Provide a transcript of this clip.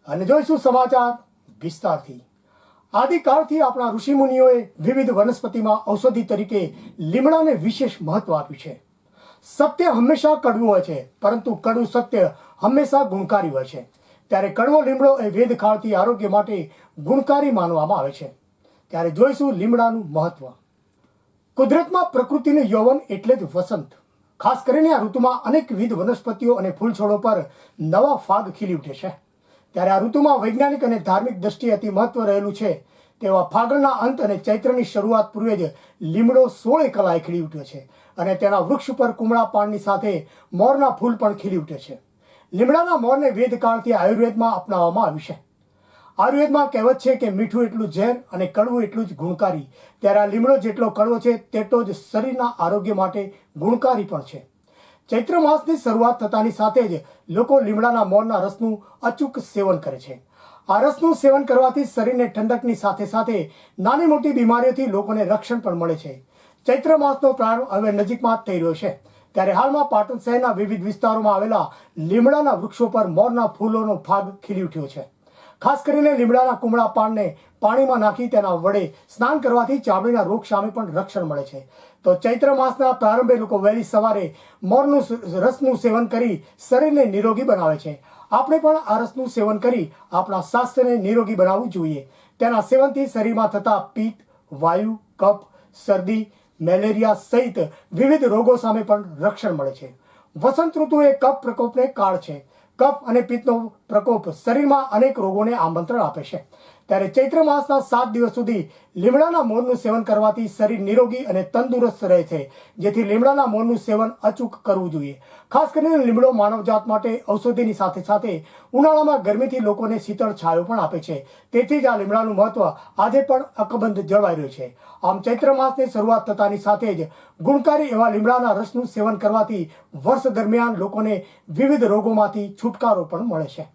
અને જોઈશું સમાચાર વિસ્તારથી। આદિકાળથી આપણા ઋષિમુનિઓએ વિવિધ વનસ્પતિમાં ઔષધિ તરીકે લીમડાને વિશેષ મહત્વ આપ્યું છે। સત્ય હંમેશા કડવું હોય છે, પરંતુ કડવું સત્ય હંમેશા ગુણકારી હોય છે। ત્યારે કડવો લીમડો એ વેદકાળથી આરોગ્ય માટે ગુણકારી માનવામાં આવે છે। ત્યારે જોઈશું લીમડાનું મહત્વ। કુદરતમાં પ્રકૃતિનું યૌવન એટલે જ વસંત। ખાસ કરીને આ ઋતુમાં અનેકવિધ વનસ્પતિઓ અને ફૂલછોડો પર નવા ફાગ ખીલી ઉઠે છે। ત્યારે આ ઋતુમાં વૈજ્ઞાનિક અને ધાર્મિક દ્રષ્ટિએ અતિ મહત્વ રહેલું છે। તેવા ફાગણના અંત અને ચૈત્રની શરૂઆત પૂર્વે જ લીમડો 16 કલાએ ખીલી ઉઠ્યો છે અને તેના વૃક્ષ ઉપર કુમળા પાનની સાથે મોરના ફૂલ પણ ખીલી ઉઠે છે। લીમડાના મોરને વેદકાળથી આયુર્વેદમાં અપનાવવામાં આવ્યું છે। આયુર્વેદમાં કહેવત છે કે મીઠું એટલું ઝેર અને કડવું એટલું જ ગુણકારી। ત્યારે આ લીમડો જેટલો કડવો છે તેટલો જ શરીરના આરોગ્ય માટે ગુણકારી પણ છે। ચૈત્ર માસની શરૂઆત થતાની સાથે જ લોકો લીમડાના મોરના રસનું અચૂક સેવન કરે છે। આ રસનું સેવન કરવાથી શરીરને ઠંડકની સાથે સાથે નાની મોટી બીમારીઓથી લોકોને રક્ષણ પણ મળે છે। ચૈત્ર માસનો પ્રારંભ હવે નજીકમાં જ થઈ રહ્યો છે। ત્યારે હાલમાં પાટણ શહેરના વિવિધ વિસ્તારોમાં આવેલા લીમડાના વૃક્ષો પર મોરના ફૂલોનો ફાગ ખીલી ઉઠ્યો છે। ખાસ કરીને લીમડાના કુમળા પાનને પાણીમાં નાખી તેના વડે સ્નાન કરવાથી ચામડીના રોગ સામે પણ રક્ષણ મળે છે। તો ચૈત્ર માસના પ્રારંભે લોકો વહેલી સવારે મોરનું રસનું સેવન કરી શરીરને નિરોગી બનાવે છે। આપણે પણ આ રસનું સેવન કરી આપણા સ્વાસ્થ્યને નિરોગી બનાવવું જોઈએ। તેના સેવનથી શરીરમાં થતા પિત્ત, વાયુ, કફ, શરદી, મેલેરિયા સહિત વિવિધ રોગો સામે પણ રક્ષણ મળે છે। વસંત ઋતુ એ કફ પ્રકોપને કાળ છે। કફ અને પિત્તનો પ્રકોપ શરીરમાં અનેક રોગોને આમંત્રણ આપે છે। ત્યારે ચૈત્ર માસના 7 દિવસ સુધી લીમડાના મોરનું સેવન કરવાથી શરીર નિરોગી અને તંદુરસ્ત રહે છે, જેથી લીમડાના મોરનું સેવન અચૂક કરવું જોઈએ। ખાસ કરીને લીમડો માનવજાત માટે ઔષધિની સાથે સાથે ઉનાળામાં ગરમીથી લોકોને શીતળ છાયો પણ આપે છે। તેથી જ આ લીમડાનું મહત્વ આજે પણ અકબંધ જળવાઈ રહ્યું છે। આમ ચૈત્ર માસની શરૂઆત થતાની સાથે જ ગુણકારી એવા લીમડાના રસનું સેવન કરવાથી વર્ષ દરમિયાન લોકોને વિવિધ રોગોમાંથી છુટકારો પણ મળે છે।